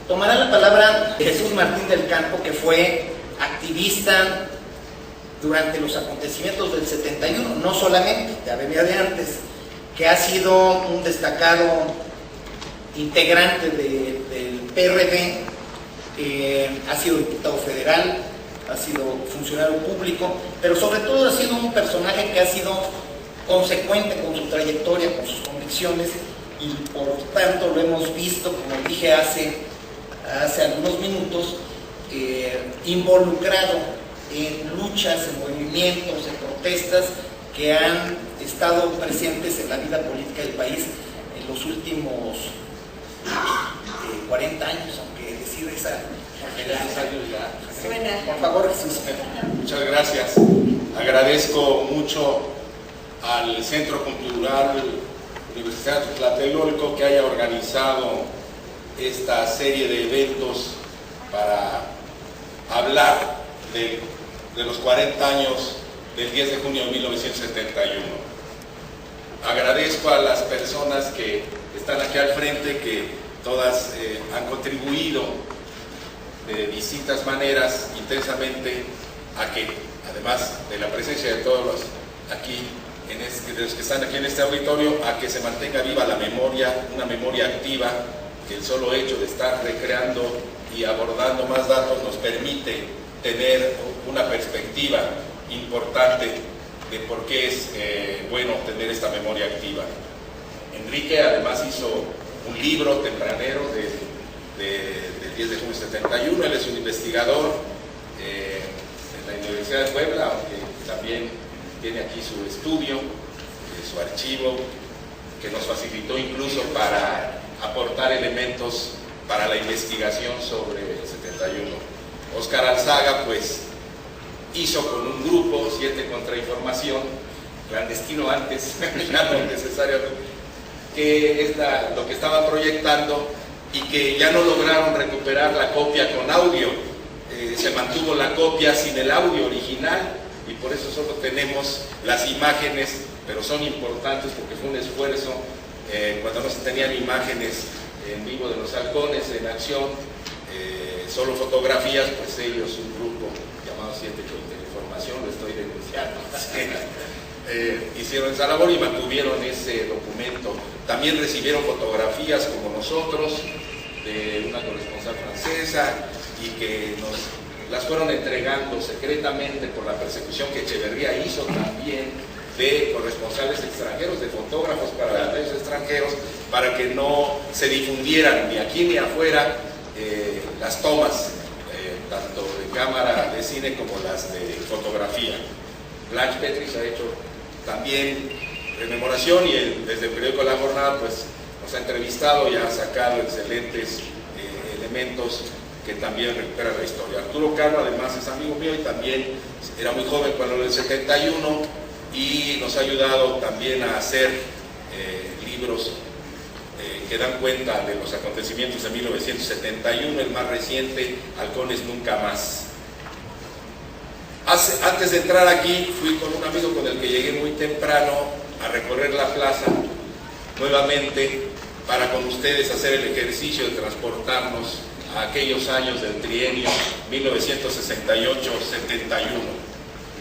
Tomará la palabra Jesús Martín del Campo, que fue activista durante los acontecimientos del 71, no solamente, ya venía de antes, que ha sido un destacado integrante del PRD, ha sido diputado federal, ha sido funcionario público, pero sobre todo ha sido un personaje que ha sido consecuente con su trayectoria, con sus convicciones, y por tanto lo hemos visto, como dije hace algunos minutos, involucrado en luchas, en movimientos, en protestas que han estado presentes en la vida política del país en los últimos 40 años, aunque decir esa por favor, Jesús. Muchas gracias. Agradezco mucho al Centro Cultural Universidad de Tlatelolco que haya organizado esta serie de eventos para hablar de los 40 años del 10 de junio de 1971. Agradezco a las personas que están aquí al frente, que todas han contribuido de distintas maneras intensamente a que, además de la presencia de todos los aquí, de los que están aquí en este auditorio, a que se mantenga viva la memoria, una memoria activa, que el solo hecho de estar recreando y abordando más datos nos permite tener una perspectiva importante de por qué es bueno tener esta memoria activa. Enrique además hizo un libro tempranero del 10 de junio de 71, él es un investigador en la Universidad de Puebla, aunque también tiene aquí su estudio, su archivo, que nos facilitó incluso para aportar elementos para la investigación sobre el 71. Óscar Alzaga, pues, hizo con un grupo 7 Contrainformación, clandestino antes, ya no necesariamente, que es lo que estaban proyectando y que ya no lograron recuperar la copia con audio. Se mantuvo la copia sin el audio original y por eso solo tenemos las imágenes, pero son importantes porque fue un esfuerzo. Cuando no se tenían imágenes en vivo de los halcones en acción, solo fotografías, pues ellos, un grupo llamado 7 Contrainformación, lo estoy denunciando, hicieron esa labor y mantuvieron ese documento. También recibieron fotografías como nosotros de una corresponsal francesa y que nos las fueron entregando secretamente por la persecución que Echeverría hizo también de corresponsales extranjeros, de fotógrafos para medios extranjeros, para que no se difundieran ni aquí ni afuera las tomas, tanto de cámara de cine como las de fotografía. Blanche Petris ha hecho también rememoración y desde el periódico La Jornada pues nos ha entrevistado y ha sacado excelentes elementos que también recuperan la historia. Arturo Cano además es amigo mío y también era muy joven cuando en el 71 y nos ha ayudado también a hacer libros que dan cuenta de los acontecimientos de 1971, el más reciente, Halcones Nunca Más. Antes de entrar aquí fui con un amigo con el que llegué muy temprano a recorrer la plaza nuevamente para con ustedes hacer el ejercicio de transportarnos a aquellos años del trienio 1968-71.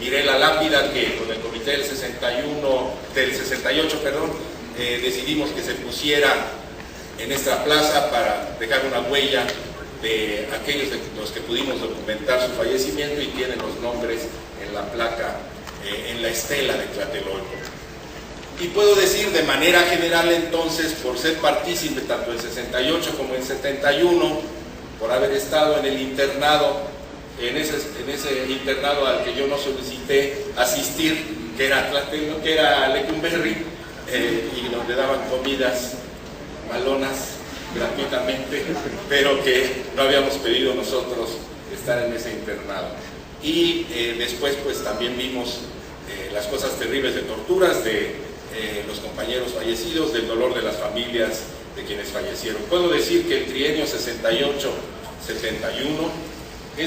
Miré la lápida que con el comité del 68, decidimos que se pusiera en esta plaza para dejar una huella de aquellos de los que pudimos documentar su fallecimiento y tienen los nombres en la placa, en la estela de Tlatelolco. Y puedo decir de manera general entonces, por ser partícipe tanto en 68 como en 71, por haber estado en el internado, en ese internado al que yo no solicité asistir, que era Lecumberri, y donde daban comidas malonas gratuitamente, pero que no habíamos pedido nosotros estar en ese internado. Y después pues también vimos las cosas terribles de torturas de los compañeros fallecidos, del dolor de las familias de quienes fallecieron. Puedo decir que el trienio 68-71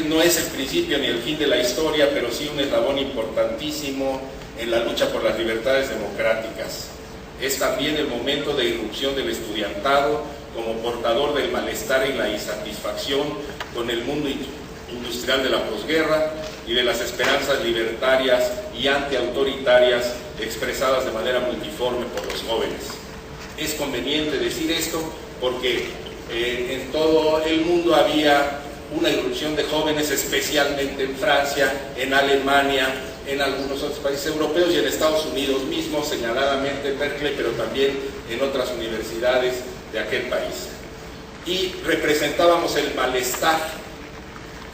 no es el principio ni el fin de la historia, pero sí un eslabón importantísimo en la lucha por las libertades democráticas. Es también el momento de irrupción del estudiantado como portador del malestar y la insatisfacción con el mundo industrial de la posguerra y de las esperanzas libertarias y antiautoritarias expresadas de manera multiforme por los jóvenes. Es conveniente decir esto porque en todo el mundo había una irrupción de jóvenes, especialmente en Francia, en Alemania, en algunos otros países europeos y en Estados Unidos mismo, señaladamente en Berkeley, pero también en otras universidades de aquel país. Y representábamos el malestar,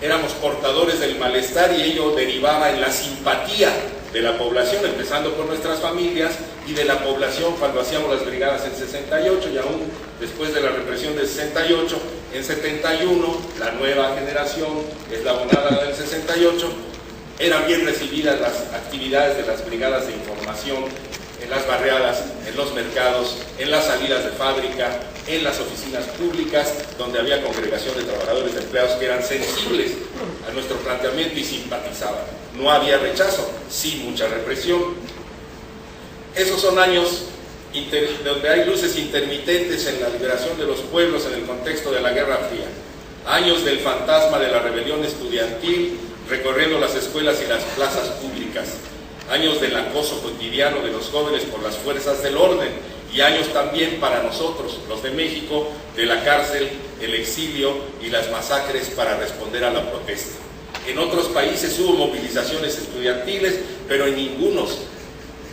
éramos portadores del malestar y ello derivaba en la simpatía de la población, empezando por nuestras familias y de la población cuando hacíamos las brigadas en 68 y aún después de la represión del 68, en 71, la nueva generación, eslabonada del 68, eran bien recibidas las actividades de las brigadas de información en las barriadas, en los mercados, en las salidas de fábrica, en las oficinas públicas, donde había congregación de trabajadores y empleados que eran sensibles a nuestro planteamiento y simpatizaban. No había rechazo, sí mucha represión. Esos son años donde hay luces intermitentes en la liberación de los pueblos en el contexto de la Guerra Fría. Años del fantasma de la rebelión estudiantil recorriendo las escuelas y las plazas públicas. Años del acoso cotidiano de los jóvenes por las fuerzas del orden y años también para nosotros, los de México, de la cárcel, el exilio y las masacres para responder a la protesta. En otros países hubo movilizaciones estudiantiles, pero en ningunos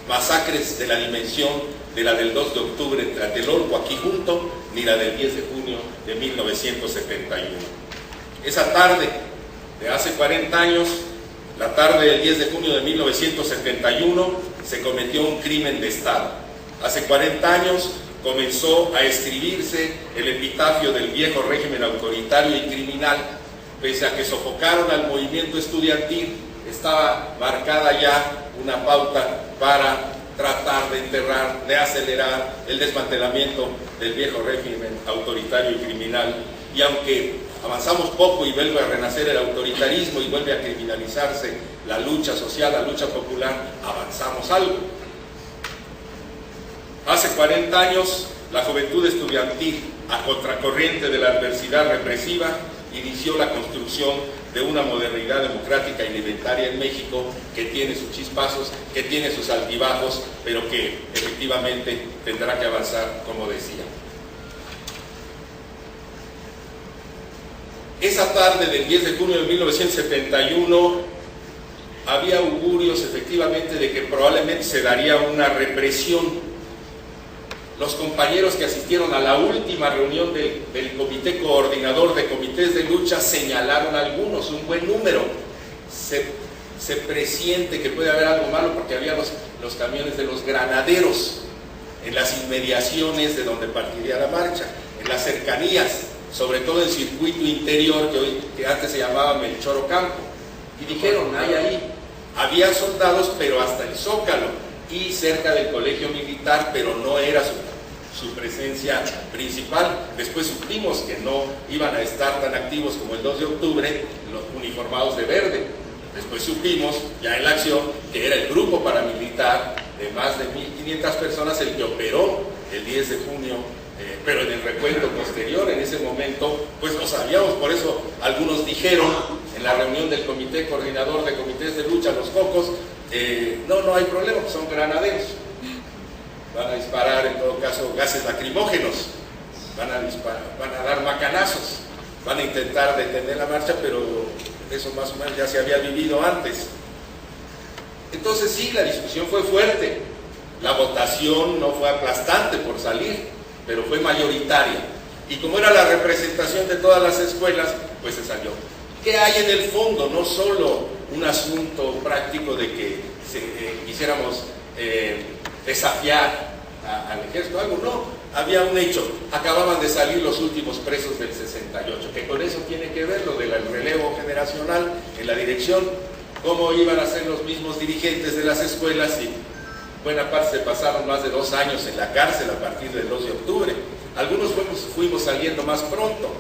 masacres de la dimensión de la del 2 de octubre en Tlatelolco, aquí junto, ni la del 10 de junio de 1971. Esa tarde de hace 40 años, la tarde del 10 de junio de 1971, se cometió un crimen de Estado. Hace 40 años comenzó a escribirse el epitafio del viejo régimen autoritario y criminal. Pese a que sofocaron al movimiento estudiantil, estaba marcada ya una pauta para tratar de enterrar, de acelerar el desmantelamiento del viejo régimen autoritario y criminal. Y aunque avanzamos poco y vuelve a renacer el autoritarismo y vuelve a criminalizarse la lucha social, la lucha popular, avanzamos algo. Hace 40 años, la juventud estudiantil, a contracorriente de la adversidad represiva, inició la construcción de una modernidad democrática y libertaria en México que tiene sus chispazos, que tiene sus altibajos, pero que efectivamente tendrá que avanzar, como decía. Esa tarde del 10 de junio de 1971 había augurios efectivamente de que probablemente se daría una represión. Los compañeros que asistieron a la última reunión del Comité Coordinador de Comités de Lucha señalaron algunos, un buen número. Se presiente que puede haber algo malo porque había los camiones de los granaderos en las inmediaciones de donde partiría la marcha, en las cercanías, sobre todo en circuito interior que antes se llamaba Melchor Ocampo. Y dijeron, había soldados pero hasta el Zócalo y cerca del colegio militar, pero no era su presencia principal. Después supimos que no iban a estar tan activos como el 2 de octubre, los uniformados de verde. Después supimos, ya en la acción, que era el grupo paramilitar de más de 1.500 personas el que operó el 10 de junio, pero en el recuento posterior, en ese momento, pues no sabíamos. Por eso algunos dijeron en la reunión del Comité Coordinador de Comités de Lucha, los cocos, no hay problema, son granaderos. Van a disparar en todo caso gases lacrimógenos, van a dar macanazos, van a intentar detener la marcha, pero eso más o menos ya se había vivido antes. Entonces sí, la discusión fue fuerte, la votación no fue aplastante por salir, pero fue mayoritaria. Y como era la representación de todas las escuelas, pues se salió. ¿Qué hay en el fondo? No solo un asunto práctico de que quisiéramos desafiar al ejército, algo, no, había un hecho. Acababan de salir los últimos presos del 68, que con eso tiene que ver lo del relevo generacional en la dirección, cómo iban a ser los mismos dirigentes de las escuelas y buena parte se pasaron más de 2 años en la cárcel a partir del 2 de octubre. Algunos fuimos saliendo más pronto,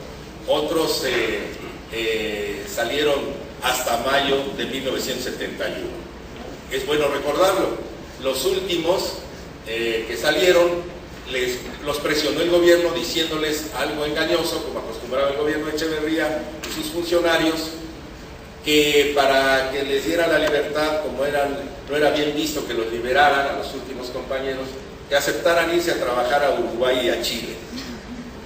otros salieron hasta mayo de 1971. Es bueno recordarlo. Los últimos que salieron los presionó el gobierno diciéndoles algo engañoso, como acostumbraba el gobierno de Echeverría y sus funcionarios, que para que les diera la libertad, como no era bien visto que los liberaran a los últimos compañeros, que aceptaran irse a trabajar a Uruguay y a Chile.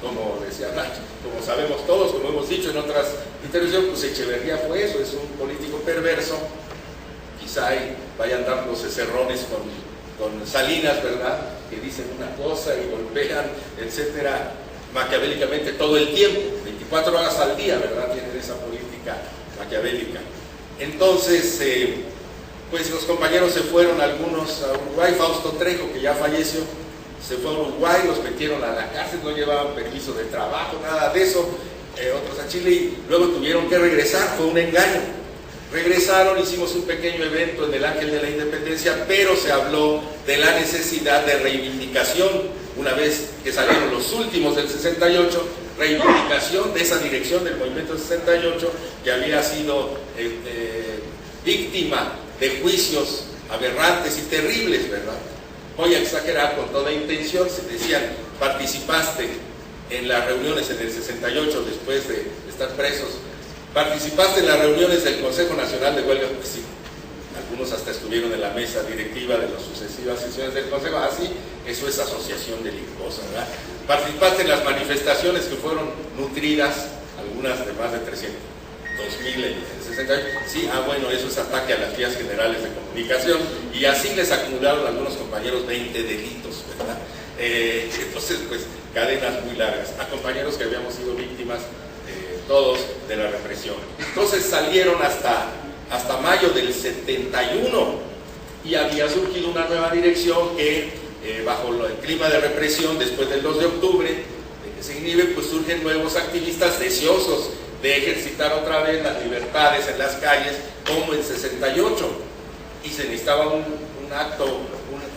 Como decía Nacho, como sabemos todos, como hemos dicho en otras intervenciones, pues Echeverría fue eso, es un político perverso. Quizá ahí vayan dándose cerrones con Salinas, ¿verdad?, que dicen una cosa y golpean, etcétera, maquiavélicamente todo el tiempo, 24 horas al día, ¿verdad?, tienen esa política maquiavélica. Entonces, pues los compañeros se fueron algunos a Uruguay. Fausto Trejo, que ya falleció, se fue a Uruguay, los metieron a la cárcel, no llevaban permiso de trabajo, nada de eso, otros a Chile, y luego tuvieron que regresar, fue un engaño. Regresaron, hicimos un pequeño evento en el Ángel de la Independencia, pero se habló de la necesidad de reivindicación, una vez que salieron los últimos del 68, reivindicación de esa dirección del movimiento 68, que había sido víctima de juicios aberrantes y terribles, ¿verdad? Voy a exagerar con toda intención, se decían, participaste en las reuniones en el 68 después de estar presos, participaste en las reuniones del Consejo Nacional de Huelga, pues sí, algunos hasta estuvieron en la mesa directiva de las sucesivas sesiones del Consejo, así, eso es asociación delictuosa, ¿verdad? Participaste en las manifestaciones que fueron nutridas, algunas de más de 300.000 en el 68, sí, bueno, eso es ataque a las vías generales de comunicación, y así les acumularon a algunos compañeros 20 delitos, ¿verdad? Entonces, pues, cadenas muy largas, a compañeros que habíamos sido víctimas todos de la represión. Entonces salieron hasta mayo del 71 y había surgido una nueva dirección que bajo el clima de represión después del 2 de octubre, de que se inhibe, pues surgen nuevos activistas deseosos de ejercitar otra vez las libertades en las calles como en 68, y se necesitaba un acto,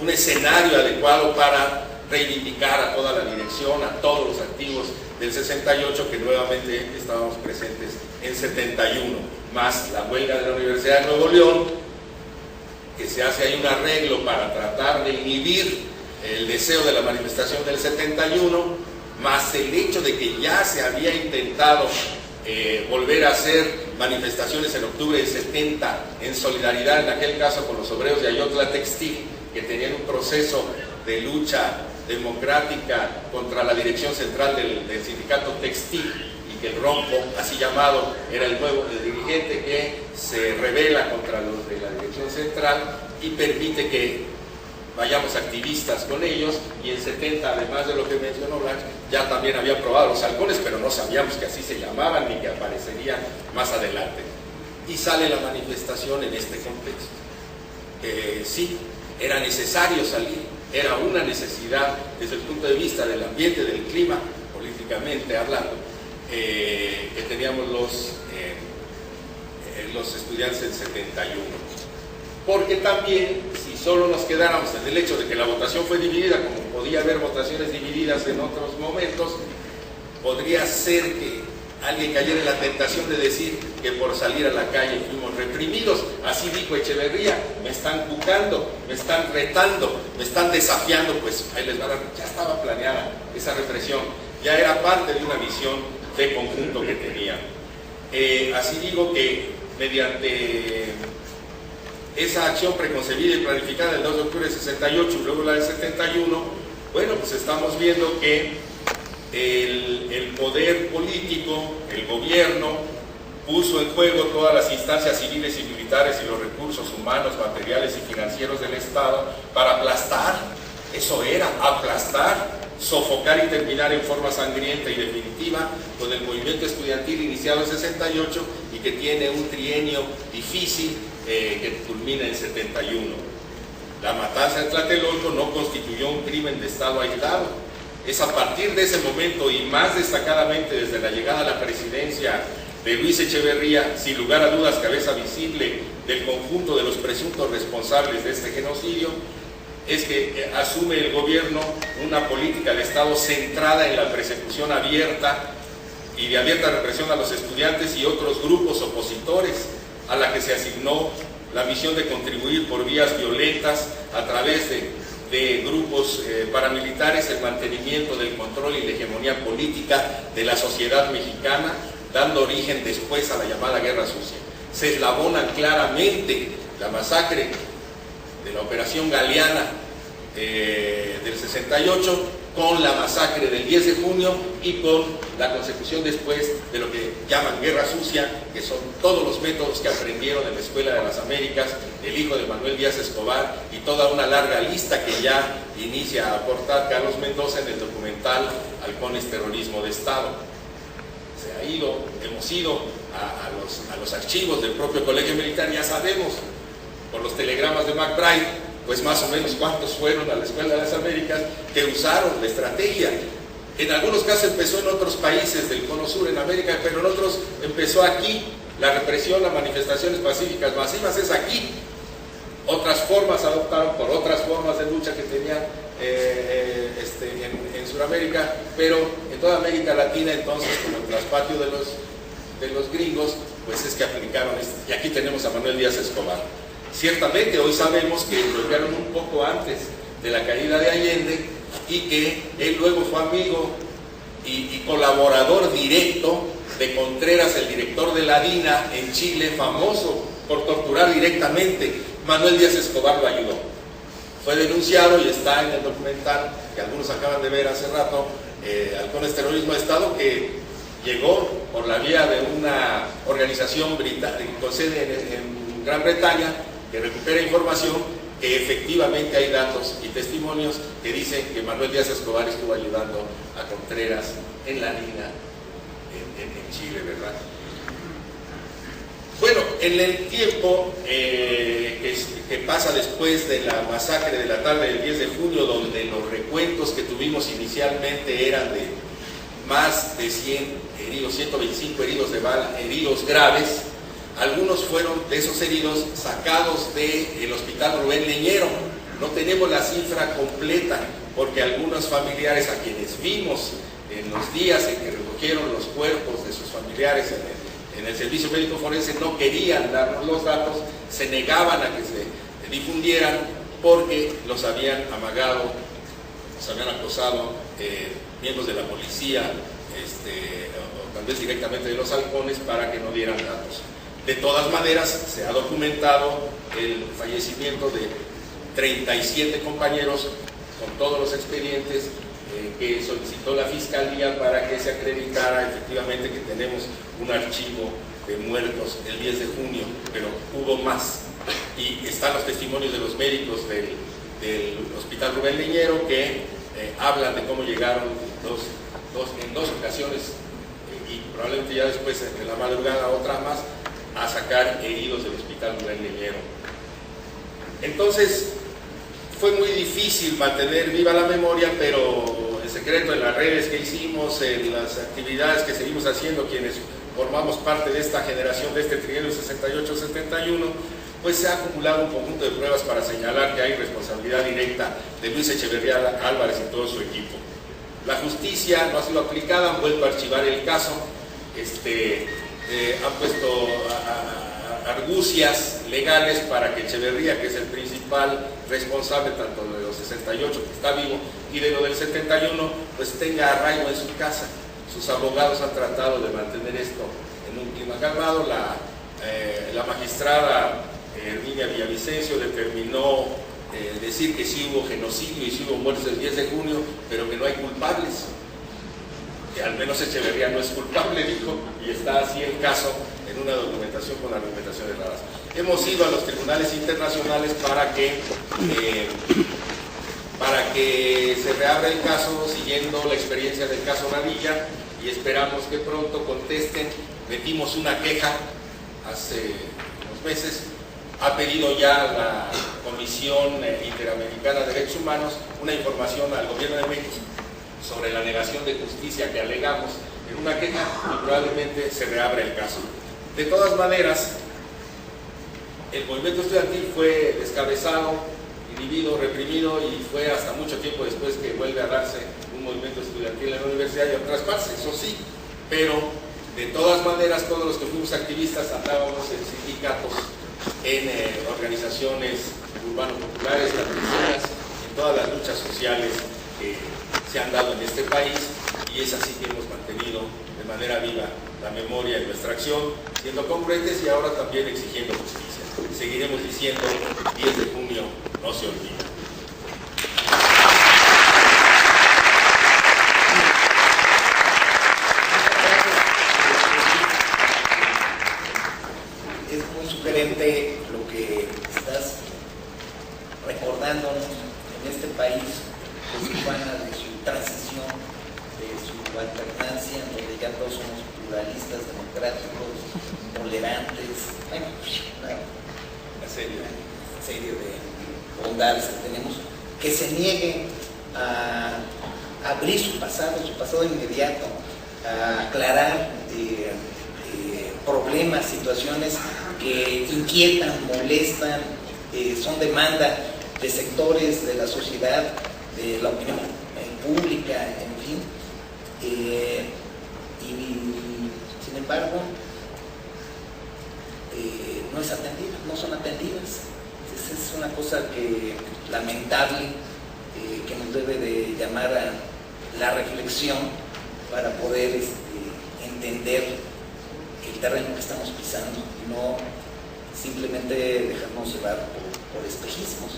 un escenario adecuado para reivindicar a toda la dirección, a todos los activos del 68, que nuevamente estábamos presentes en 71, más la huelga de la Universidad de Nuevo León, que se hace ahí un arreglo para tratar de inhibir el deseo de la manifestación del 71, más el hecho de que ya se había intentado volver a hacer manifestaciones en octubre del 70 en solidaridad, en aquel caso con los obreros de Ayotla Textil, que tenían un proceso de lucha democrática contra la dirección central del sindicato textil, y que el Rompo, así llamado, era el dirigente que se rebela contra los de la dirección central y permite que vayamos activistas con ellos. Y en 70, además de lo que mencionó Blanch, ya también había probado los halcones, pero no sabíamos que así se llamaban ni que aparecerían más adelante, y sale la manifestación en este contexto. Sí, era necesario salir, era una necesidad desde el punto de vista del ambiente, del clima, políticamente hablando, que teníamos los estudiantes en 71. Porque también, si solo nos quedáramos en el hecho de que la votación fue dividida, como podía haber votaciones divididas en otros momentos, podría ser que alguien cayera en la tentación de decir que por salir a la calle fuimos reprimidos. Así dijo Echeverría: me están cucando, me están retando, me están desafiando. Pues ahí les va a dar, ya estaba planeada esa represión, ya era parte de una visión de conjunto que tenían. Así digo que mediante esa acción preconcebida y planificada del 2 de octubre de 68 y luego la del 71, bueno, pues estamos viendo que el poder político, el gobierno, puso en juego todas las instancias civiles y militares y los recursos humanos, materiales y financieros del Estado para aplastar, eso era, aplastar, sofocar y terminar en forma sangrienta y definitiva con el movimiento estudiantil iniciado en 68 y que tiene un trienio difícil que culmina en 71. La matanza de Tlatelolco no constituyó un crimen de Estado aislado. Es a partir de ese momento, y más destacadamente desde la llegada a la presidencia de Luis Echeverría, sin lugar a dudas cabeza visible del conjunto de los presuntos responsables de este genocidio, es que asume el gobierno una política de Estado centrada en la persecución abierta y de abierta represión a los estudiantes y otros grupos opositores, a la que se asignó la misión de contribuir por vías violentas a través de de grupos paramilitares, el mantenimiento del control y la hegemonía política de la sociedad mexicana, dando origen después a la llamada Guerra Sucia. Se eslabonan claramente la masacre de la Operación Galeana del 68 con la masacre del 10 de junio y con la consecución después de lo que llaman Guerra Sucia, que son todos los métodos que aprendieron en la Escuela de las Américas, el hijo de Manuel Díaz Escobar, y toda una larga lista que ya inicia a aportar Carlos Mendoza en el documental Halcones Terrorismo de Estado. Hemos ido a los archivos del propio Colegio Militar, ya sabemos, por los telegramas de McBride, pues más o menos cuántos fueron a la Escuela de las Américas que usaron la estrategia. En algunos casos empezó en otros países del Cono Sur, en América, pero en otros empezó aquí. La represión a manifestaciones pacíficas masivas es aquí. Otras formas adoptaron por otras formas de lucha que tenían en Sudamérica, pero en toda América Latina, entonces, como el traspatio de los gringos, pues es que aplicaron esto. Y aquí tenemos a Manuel Díaz Escobar. Ciertamente hoy sabemos que lo enviaron un poco antes de la caída de Allende y que él luego fue amigo y colaborador directo de Contreras, el director de la DINA en Chile, famoso por torturar directamente. Manuel Díaz Escobar lo ayudó. Fue denunciado y está en el documental que algunos acaban de ver hace rato, Halcones Terrorismo de Estado, que llegó por la vía de una organización británica con sede en Gran Bretaña, que recupera información, que efectivamente hay datos y testimonios que dicen que Manuel Díaz Escobar estuvo ayudando a Contreras en la DINA en Chile, ¿verdad? Bueno, en el tiempo que pasa después de la masacre de la tarde del 10 de junio, donde los recuentos que tuvimos inicialmente eran de más de 100 heridos, 125 heridos de bala, heridos graves. Algunos fueron de esos heridos sacados del hospital Rubén Leñero. No tenemos la cifra completa porque algunos familiares a quienes vimos en los días en que recogieron los cuerpos de sus familiares en el servicio médico forense no querían darnos los datos, se negaban a que se difundieran porque los habían amagado, los habían acosado miembros de la policía, o tal vez directamente de los halcones, para que no dieran datos. De todas maneras, se ha documentado el fallecimiento de 37 compañeros con todos los expedientes que solicitó la Fiscalía para que se acreditara efectivamente que tenemos un archivo de muertos el 10 de junio, pero hubo más. Y están los testimonios de los médicos del Hospital Rubén Leñero que hablan de cómo llegaron en dos ocasiones y probablemente ya después en la madrugada otra más, a sacar heridos del Hospital Rubén Leñero. Entonces fue muy difícil mantener viva la memoria, pero en secreto, en las redes que hicimos, en las actividades que seguimos haciendo quienes formamos parte de esta generación, de este trienio 68-71, pues se ha acumulado un conjunto de pruebas para señalar que hay responsabilidad directa de Luis Echeverría Álvarez y todo su equipo. La justicia no ha sido aplicada, han vuelto a archivar el caso, han puesto argucias legales para que Echeverría, que es el principal responsable tanto de los 68, que está vivo, y de lo del 71, pues tenga arraigo en su casa. Sus abogados han tratado de mantener esto en un clima calmado. La magistrada Herminia Villavicencio determinó decir que sí hubo genocidio y sí hubo muertes el 10 de junio, pero que no hay culpables. Que al menos Echeverría no es culpable, dijo, y está así el caso en una documentación con argumentaciones raras. Hemos ido a los tribunales internacionales para que se reabra el caso siguiendo la experiencia del caso Navilla, y esperamos que pronto contesten. Metimos una queja hace unos meses, ha pedido ya la Comisión Interamericana de Derechos Humanos una información al Gobierno de México sobre la negación de justicia que alegamos en una queja, y probablemente se reabra el caso. De todas maneras, el movimiento estudiantil fue descabezado, inhibido, reprimido, y fue hasta mucho tiempo después que vuelve a darse un movimiento estudiantil en la universidad y en otras partes, eso sí, pero de todas maneras todos los que fuimos activistas andábamos en sindicatos, en organizaciones urbano-populares, campesinas, en en todas las luchas sociales que se han dado en este país, y es así que hemos mantenido de manera viva la memoria de nuestra acción, siendo congruentes y ahora también exigiendo justicia. Seguiremos diciendo, 10 de junio no se olvida. Es muy sugerente lo que estás recordando en este país de Tijuana, de su transición, de su alternancia, en donde ya todos somos pluralistas, democráticos, tolerantes, bueno, una serie de bondades que tenemos, que se niegue a abrir su pasado inmediato, a aclarar problemas, situaciones que inquietan, molestan, son demanda de sectores de la sociedad, de la opinión pública, en fin, y sin embargo no son atendidas. Es una cosa lamentable, que nos debe de llamar a la reflexión para poder entender el terreno que estamos pisando y no simplemente dejarnos llevar por espejismos.